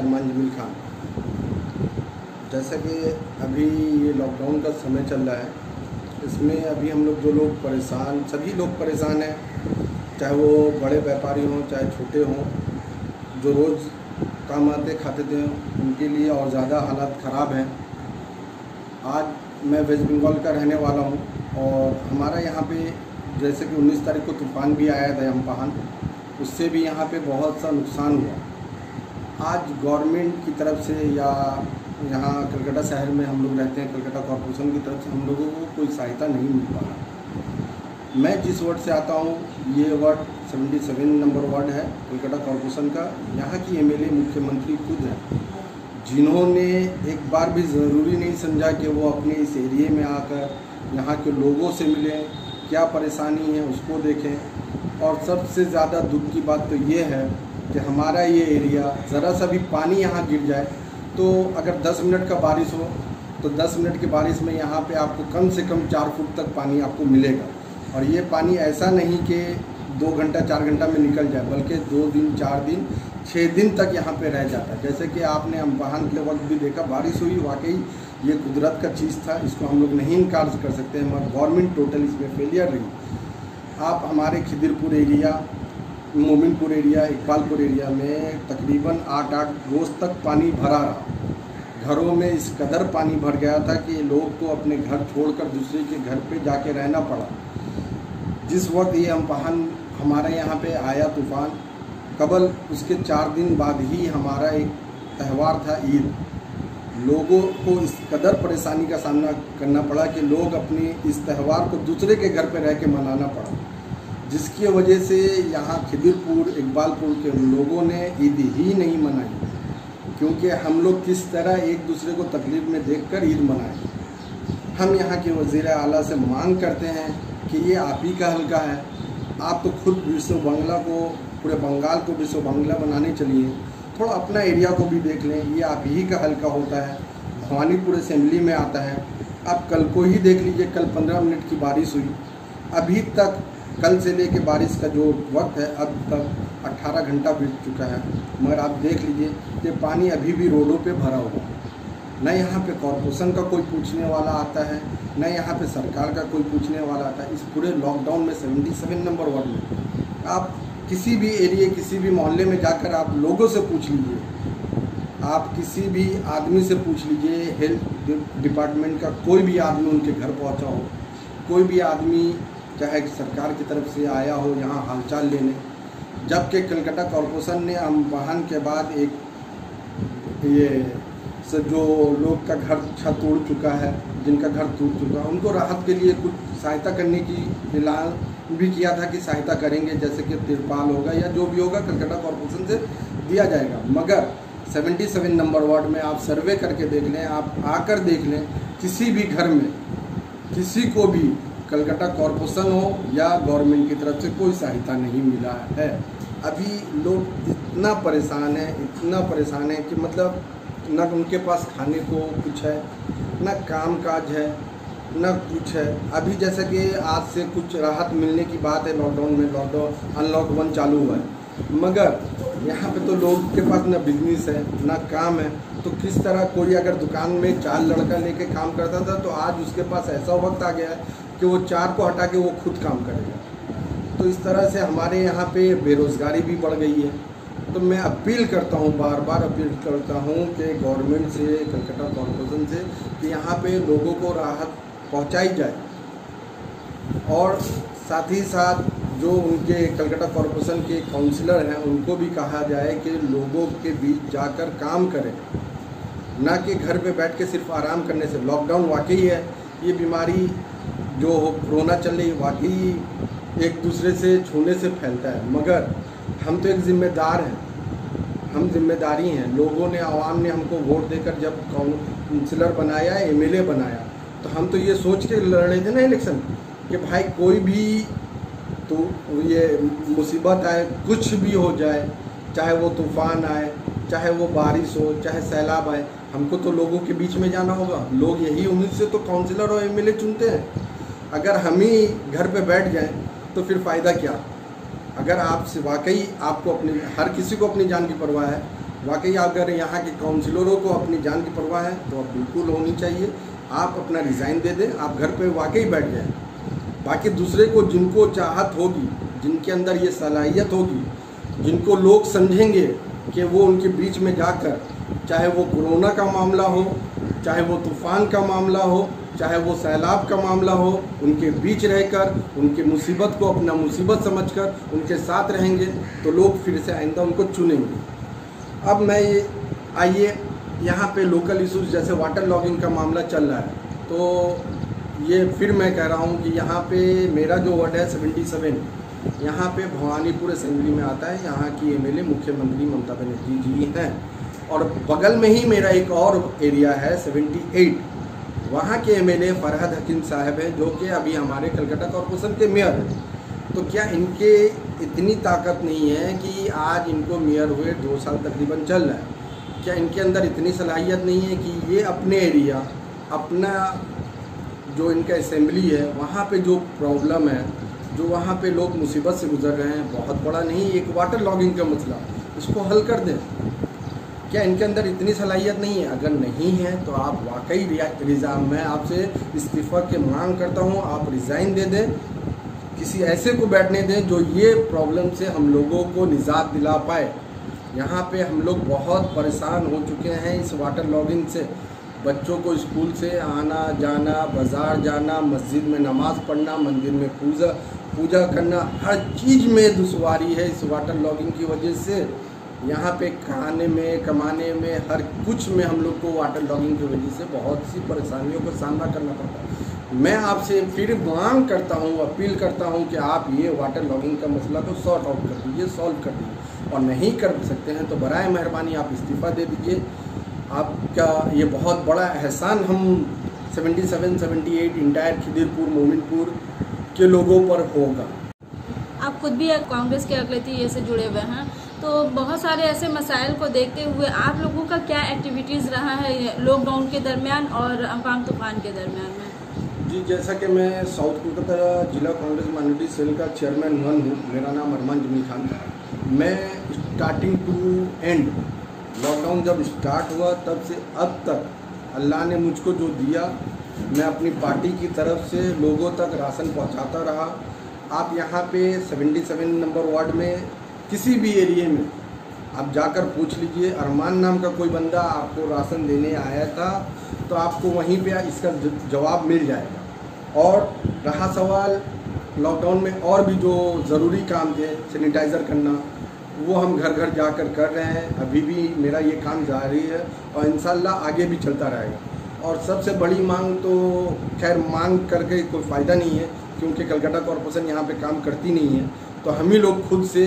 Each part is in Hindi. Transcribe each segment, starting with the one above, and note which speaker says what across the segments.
Speaker 1: अरमान जमील खान। जैसा कि अभी ये लॉकडाउन का समय चल रहा है, इसमें अभी हम लोग जो लोग परेशान, सभी लोग परेशान हैं, चाहे वो बड़े व्यापारी हों चाहे छोटे हों, जो रोज़ काम आते खाते थे उनके लिए और ज़्यादा हालात ख़राब हैं। आज मैं वेस्ट बंगाल का रहने वाला हूं और हमारा यहाँ पे जैसे कि 19 तारीख को तूफ़ान भी आया था अम्फान, उससे भी यहाँ पे बहुत सा नुकसान हुआ। आज गवर्नमेंट की तरफ से या यहाँ कलकत्ता शहर में हम लोग रहते हैं, कलकत्ता कॉरपोरेशन की तरफ से हम लोगों को कोई सहायता नहीं मिल पा रहा। मैं जिस वार्ड से आता हूँ ये वार्ड 77 नंबर वार्ड है कलकत्ता कॉरपोरेशन का। यहाँ की एमएलए मुख्यमंत्री खुद हैं, जिन्होंने एक बार भी ज़रूरी नहीं समझा कि वो अपने इस एरिए में आकर यहाँ के लोगों से मिलें, क्या परेशानी है उसको देखें। और सबसे ज़्यादा दुख की बात तो ये है कि हमारा ये एरिया ज़रा सा भी पानी यहाँ गिर जाए तो अगर 10 मिनट का बारिश हो तो 10 मिनट की बारिश में यहाँ पे आपको कम से कम 4 फुट तक पानी आपको मिलेगा। और ये पानी ऐसा नहीं कि 2 घंटा 4 घंटा में निकल जाए, बल्कि 2 दिन 4 दिन 6 दिन तक यहाँ पे रह जाता है। जैसे कि आपने अम्फान के वक्त भी देखा, बारिश हुई, वाकई ये कुदरत का चीज़ था, इसको हम लोग नहीं इनकार कर सकते हैं, मगर गवर्नमेंट टोटल इसमें फेलियर रही। आप हमारे Khidirpur area, Mominpur area, Iqbalpur area में तकरीबन 8-8 रोज़ तक पानी भरा रहा। घरों में इस कदर पानी भर गया था कि लोग को अपने घर छोड़कर दूसरे के घर पे जाके रहना पड़ा। जिस वक्त ये अम्फान हमारे यहाँ पे आया तूफ़ान, कबल उसके 4 दिन बाद ही हमारा एक त्यौहार था ईद। लोगों को इस कदर परेशानी का सामना करना पड़ा कि लोग अपनी इस त्यौहार को दूसरे के घर पे रह के मनाना पड़ा, जिसकी वजह से यहाँ खिदिरपुर, इकबालपुर के लोगों ने ईद ही नहीं मनाई, क्योंकि हम लोग किस तरह एक दूसरे को तकलीफ़ में देखकर ईद मनाएं। हम यहाँ के वज़ीर आला से मांग करते हैं कि ये आप ही का हल्का है। आप तो खुद विश्व बांग्ला को, पूरे बंगाल को विश्व बांग्ला बनाने चलिए, थोड़ा अपना एरिया को भी देख लें। ये आप ही का हल्का होता है, भवानीपुर असेंबली में आता है। आप कल को ही देख लीजिए, कल 15 मिनट की बारिश हुई, अभी तक कल से लेके बारिश का जो वक्त है अब तक 18 घंटा बीत चुका है, मगर आप देख लीजिए कि पानी अभी भी रोडों पे भरा हुआ है। न यहाँ पे कॉरपोरेशन का कोई पूछने वाला आता है, न यहाँ पे सरकार का कोई पूछने वाला आता है। इस पूरे लॉकडाउन में 77 नंबर वार्ड में आप किसी भी एरिए, किसी भी मोहल्ले में जाकर आप लोगों से पूछ लीजिए, आप किसी भी आदमी से पूछ लीजिए, हेल्थ डिपार्टमेंट का कोई भी आदमी उनके घर पहुँचा हो, कोई भी आदमी चाहे सरकार की तरफ से आया हो यहाँ हालचाल लेने। जबकि कलकत्ता कॉरपोरेशन ने अम्फान के बाद एक ये से जो लोग का घर छत उड़ चुका है, जिनका घर टूट चुका है, उनको राहत के लिए कुछ सहायता करने की ऐलान भी किया था कि सहायता करेंगे, जैसे कि तिरपाल होगा या जो भी होगा कलकत्ता कॉरपोरेशन से दिया जाएगा। मगर 77 नंबर वार्ड में आप सर्वे करके देख लें, आप आकर देख लें, किसी भी घर में किसी को भी कलकत्ता कॉरपोरेशन हो या गवर्नमेंट की तरफ से कोई सहायता नहीं मिला है। अभी लोग इतना परेशान है कि मतलब न उनके पास खाने को कुछ है, न काम काज है, न कुछ है। अभी जैसा कि आज से कुछ राहत मिलने की बात है, लॉकडाउन में अनलॉक 1 चालू हुआ है, मगर यहाँ पे तो लोग के पास न बिजनेस है न काम है। तो किस तरह कोई अगर दुकान में 4 लड़का लेके काम करता था, तो आज उसके पास ऐसा वक्त आ गया है कि वो 4 को हटा के वो खुद काम करेगा। तो इस तरह से हमारे यहाँ पे बेरोज़गारी भी बढ़ गई है। तो मैं अपील करता हूँ, बार बार अपील करता हूँ कि गवर्नमेंट से, कलकत्ता कॉरपोरेशन से, कि यहाँ पे लोगों को राहत पहुँचाई जाए। और साथ ही साथ जो उनके कलकत्ता कॉरपोरेशन के काउंसलर हैं उनको भी कहा जाए कि लोगों के बीच जाकर काम करें, ना कि घर पे बैठ के सिर्फ आराम करने से। लॉकडाउन वाकई है, ये बीमारी जो कोरोना चल रही है वाकई एक दूसरे से छूने से फैलता है, मगर हम तो एक ज़िम्मेदार हैं, हम जिम्मेदारी हैं। लोगों ने, आवाम ने हमको वोट देकर जब काउंसलर बनाया, एमएलए बनाया, तो हम तो ये सोच के लड़ रहे थे ना इलेक्शन कि भाई कोई भी तो ये मुसीबत आए, कुछ भी हो जाए, चाहे वो तूफ़ान आए, चाहे वो बारिश हो, चाहे सैलाब आए, हमको तो लोगों के बीच में जाना होगा। लोग यही उम्मीद से तो काउंसलर और एमएलए चुनते हैं। अगर हम ही घर पे बैठ जाएं तो फिर फ़ायदा क्या? अगर आपसे वाकई आपको अपनी, हर किसी को अपनी जान की परवाह है, वाकई अगर यहाँ के काउंसिलरों को अपनी जान की परवाह है तो अब बिल्कुल होनी चाहिए। आप अपना रिज़ाइन दे दें, आप घर पे वाकई बैठ जाएं। बाकी दूसरे को जिनको चाहत होगी, जिनके अंदर ये सलाहियत होगी, जिनको लोग समझेंगे कि वो उनके बीच में जाकर, चाहे वो कोरोना का मामला हो, चाहे वो तूफ़ान का मामला हो, चाहे वो सैलाब का मामला हो, उनके बीच रहकर उनकी मुसीबत को अपना मुसीबत समझकर उनके साथ रहेंगे तो लोग फिर से आइंदा उनको चुनेंगे। अब मैं आइए यहाँ पे लोकल इश्यूज जैसे वाटर लॉगिंग का मामला चल रहा है, तो ये फिर मैं कह रहा हूँ कि यहाँ पे मेरा जो वार्ड है 77, यहाँ पे भवानीपुर असेंबली में आता है। यहाँ की एमएलए मुख्यमंत्री ममता बनर्जी जी हैं, और बगल में ही मेरा एक और एरिया है 78, वहाँ के एमएलए फरहद हकीम साहब हैं, जो कि अभी हमारे कलकत्ता कॉरपोरेशन के मेयर हैं। तो क्या इनके इतनी ताकत नहीं है कि आज इनको मेयर हुए 2 साल तकरीबन चल रहा है, क्या इनके अंदर इतनी सलाहियत नहीं है कि ये अपने एरिया, अपना जो इनका असेंबली है, वहाँ पे जो प्रॉब्लम है, जो वहाँ पे लोग मुसीबत से गुजर रहे हैं, बहुत बड़ा नहीं, एक वाटर लॉगिंग का मसला, इसको हल कर दें। क्या इनके अंदर इतनी सलाहियत नहीं है? अगर नहीं है तो आप वाकई मैं आपसे इस्तीफ़ा की मांग करता हूँ, आप रिज़ाइन दे दें, किसी ऐसे को बैठने दें जो ये प्रॉब्लम से हम लोगों को निजात दिला पाए। यहाँ पे हम लोग बहुत परेशान हो चुके हैं इस वाटर लॉगिंग से। बच्चों को स्कूल से आना जाना, बाज़ार जाना, मस्जिद में नमाज़ पढ़ना, मंदिर में पूजा करना, हर चीज़ में दुश्वारी है इस वाटर लॉगिंग की वजह से। यहाँ पे खाने में, कमाने में, हर कुछ में हम लोग को वाटर लॉगिंग की वजह से बहुत सी परेशानियों का सामना करना पड़ता है। मैं आपसे फिर मांग करता हूँ, अपील करता हूँ कि आप ये वाटर लॉगिंग का मसला को सॉर्ट आउट कर दीजिए, सॉल्व कर दीजिए, और नहीं कर सकते हैं तो बराए मेहरबानी आप इस्तीफ़ा दे दीजिए। आपका ये बहुत बड़ा एहसान हम 77, 78 इंटायर खिदिरपुर, मोमिनपुर के लोगों पर होगा।
Speaker 2: आप खुद भी कांग्रेस के अक़लियती से जुड़े हुए हैं, तो बहुत सारे ऐसे मसाइल को देखते हुए आप लोगों का क्या एक्टिविटीज़ रहा है लॉकडाउन के दरमियान और अम्फान तूफ़ान के दरमियान में?
Speaker 1: जी, जैसा कि मैं साउथ कोलकाता जिला कांग्रेस माइनॉरिटी सेल का चेयरमैन 1 हूँ, मेरा नाम अरमान जमील खान। मैं स्टार्टिंग टू एंड, लॉकडाउन जब स्टार्ट हुआ तब से अब तक अल्लाह ने मुझको जो दिया, मैं अपनी पार्टी की तरफ से लोगों तक राशन पहुंचाता रहा। आप यहाँ पे 77 नंबर वार्ड में किसी भी एरिया में आप जाकर पूछ लीजिए, अरमान नाम का कोई बंदा आपको राशन देने आया था, तो आपको वहीं पे इसका जवाब मिल जाएगा। और रहा सवाल लॉकडाउन में और भी जो ज़रूरी काम थे, सैनिटाइज़र करना, वो हम घर घर जाकर कर रहे हैं। अभी भी मेरा ये काम जारी है और इंशाल्लाह आगे भी चलता रहेगा। और सबसे बड़ी मांग तो खैर मांग करके कोई फ़ायदा नहीं है, क्योंकि कलकत्ता कॉरपोरेशन यहाँ पे काम करती नहीं है। तो हम ही लोग खुद से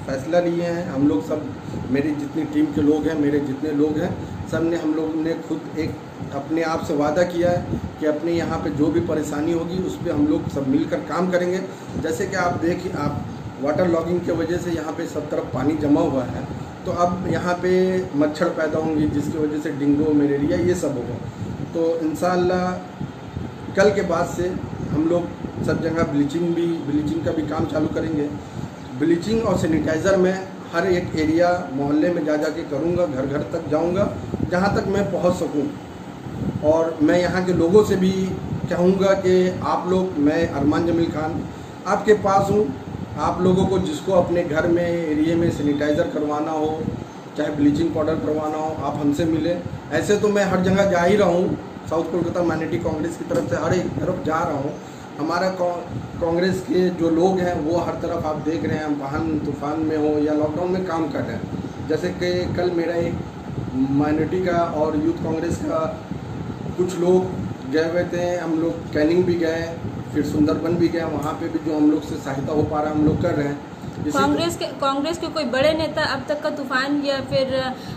Speaker 1: फैसला लिए हैं, हम लोग सब, मेरी जितनी टीम के लोग हैं, मेरे जितने लोग हैं, सब ने, हम लोग ने खुद एक अपने आप से वादा किया है कि अपने यहाँ पे जो भी परेशानी होगी उस पर हम लोग सब मिलकर काम करेंगे। जैसे कि आप देखिए, आप वाटर लॉगिंग की वजह से यहाँ पे सब तरफ पानी जमा हुआ है, तो अब यहाँ पे मच्छर पैदा होंगे, जिसकी वजह से डेंगू, मलेरिया ये सब होगा। तो इंशाअल्लाह कल के बाद से हम लोग सब जगह ब्लीचिंग का भी काम चालू करेंगे। ब्लीचिंग और सैनिटाइज़र में हर एक एरिया मोहल्ले में जा के करूँगा, घर घर तक जाऊँगा जहाँ तक मैं पहुँच सकूँ। और मैं यहाँ के लोगों से भी कहूँगा कि आप लोग, मैं अरमान जमील खान आपके पास हूँ। आप लोगों को जिसको अपने घर में, एरिया में सैनिटाइज़र करवाना हो, चाहे ब्लीचिंग पाउडर करवाना हो, आप हमसे मिलें। ऐसे तो मैं हर जगह जा ही रहा हूँ, साउथ कोलकाता माइनॉरिटी कांग्रेस की तरफ से हर एक तरफ जा रहा हूँ। हमारा कांग्रेस के जो लोग हैं वो हर तरफ आप देख रहे हैं, अम्फान तूफ़ान में हो या लॉकडाउन में काम कर रहे हैं। जैसे कि कल मेरा एक माइनॉरिटी का और यूथ कांग्रेस का कुछ लोग गए हुए थे, हम लोग कैनिंग भी गए, फिर सुंदरबन भी गए, वहाँ पे भी जो हम लोग से सहायता हो पा रहा है हम लोग कर रहे हैं।
Speaker 2: कांग्रेस के कोई बड़े नेता अब तक का तूफान या फिर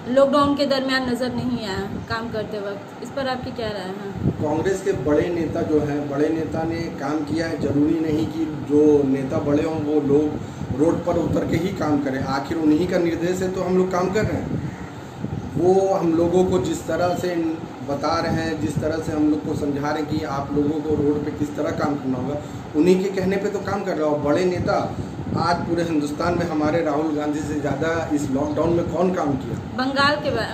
Speaker 2: लॉकडाउन के दरमियान नज़र नहीं आया काम करते वक्त, इस पर आपकी क्या राय है?
Speaker 1: कांग्रेस के बड़े नेता जो हैं, बड़े नेता ने काम किया है। ज़रूरी नहीं कि जो नेता बड़े हों वो लोग रोड पर उतर के ही काम करें, आखिर उन्हीं का निर्देश है तो हम लोग काम कर रहे हैं। वो हम लोगों को जिस तरह से बता रहे हैं, जिस तरह से हम लोग को समझा रहे हैं कि आप लोगों को रोड पे किस तरह काम करना होगा, उन्हीं के कहने पे तो काम कर रहे हो। बड़े नेता आज पूरे हिंदुस्तान में हमारे राहुल गांधी से ज़्यादा इस लॉकडाउन में कौन काम किया?
Speaker 2: बंगाल के बारे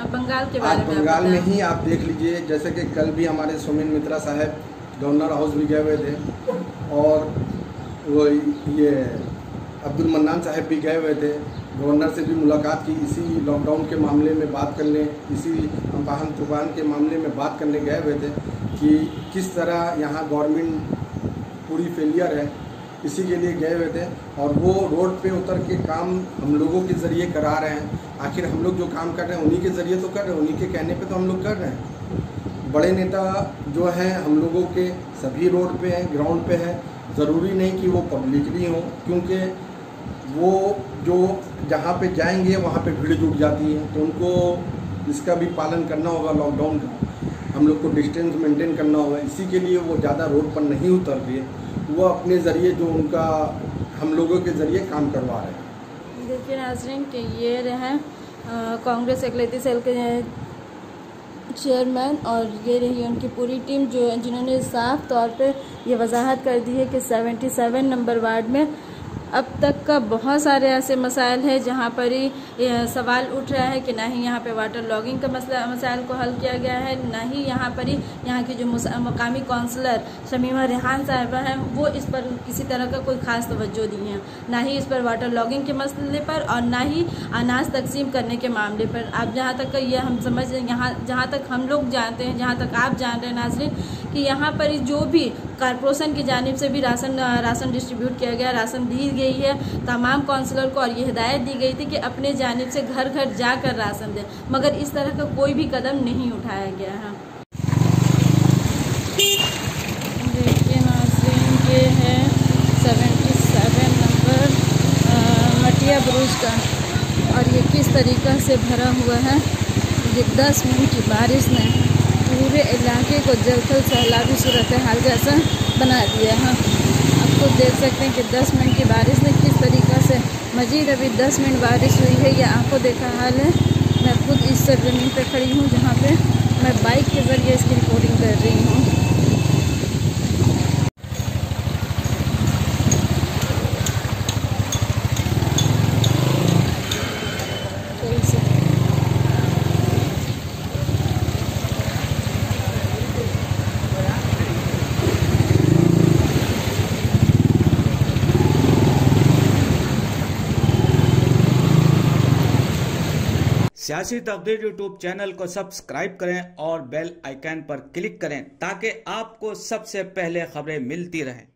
Speaker 1: आज
Speaker 2: में
Speaker 1: बंगाल में ही आप देख लीजिए, जैसे कि कल भी हमारे सोमेन मित्रा साहब गवर्नर हाउस भी गए हुए थे, और वो ये अब्दुल मन्नान साहब भी गए हुए थे, गवर्नर से भी मुलाकात की, इसी लॉकडाउन के मामले में बात करने, इसी अम्फान तूफान के मामले में बात करने गए हुए थे कि किस तरह यहाँ गवर्नमेंट पूरी फेलियर है, इसी के लिए गए हुए थे। और वो रोड पे उतर के काम हम लोगों के ज़रिए करा रहे हैं। आखिर हम लोग जो काम कर रहे हैं उन्हीं के ज़रिए तो कर रहे हैं, उन्हीं के कहने पे तो हम लोग कर रहे हैं। बड़े नेता जो हैं हम लोगों के सभी रोड पे हैं, ग्राउंड पे हैं। ज़रूरी नहीं कि वो पब्लिकली हों, क्योंकि वो जो जहाँ पे जाएंगे वहाँ पे भीड़ जुट जाती है, तो उनको इसका भी पालन करना होगा। लॉकडाउन का हम लोग को डिस्टेंस मेंटेन करना होगा, इसी के लिए वो ज़्यादा रोड पर नहीं उतर रही है। वो अपने ज़रिए जो उनका हम लोगों के ज़रिए काम करवा रहे हैं।
Speaker 2: देखिए नाज़रीन कि ये रहे कांग्रेस इकलौती सेल के चेयरमैन, और ये रही उनकी पूरी टीम जिन्होंने साफ तौर पे ये वजाहत कर दी है कि 77 नंबर वार्ड में अब तक का बहुत सारे ऐसे मसाइल हैं जहाँ पर ही सवाल उठ रहा है कि ना ही यहाँ पे वाटर लॉगिंग का मसाइल को हल किया गया है, ना ही यहाँ पर ही यहाँ की जो मकामी काउंसलर शमीमा रेहान साहिबा हैं वो इस पर किसी तरह का कोई ख़ास तवज्जो दी है, ना ही इस पर वाटर लॉगिंग के मसले पर, और ना ही अनाज तकसीम करने के मामले पर। अब जहाँ तक ये हम समझ यहाँ जहाँ तक हम लोग जानते हैं, जहाँ तक आप जान रहे हैं नाज़रीन, कि यहाँ पर जो भी कॉर्पोरेशन की जानिब से भी राशन डिस्ट्रीब्यूट किया गया, राशन दी गई है तमाम काउंसलर को, और ये हिदायत दी गई थी कि अपने जानिब से घर घर जाकर राशन दें, मगर इस तरह का कोई भी कदम नहीं उठाया गया है। देखिए नाज़रीन, ये है 77 नंबर मटिया ब्रुज का, और ये किस तरीक़ा से भरा हुआ है। ये 10 मिनट की बारिश ने पूरे इलाके को जलथल सैलाबी सूरत हाल जैसा बना दिया है। आप खुद देख सकते हैं कि 10 मिनट की बारिश ने किस तरीक़ा से, मज़ीद अभी 10 मिनट बारिश हुई है, ये आंखों देखा हाल है। मैं खुद इस ज़मीन पे खड़ी हूँ जहाँ पे मैं बाइक के ज़रिए इसकी रिकॉर्डिंग कर रही हूँ।
Speaker 3: सियासी तकदीर यूट्यूब चैनल को सब्सक्राइब करें और बेल आइकन पर क्लिक करें ताकि आपको सबसे पहले खबरें मिलती रहें।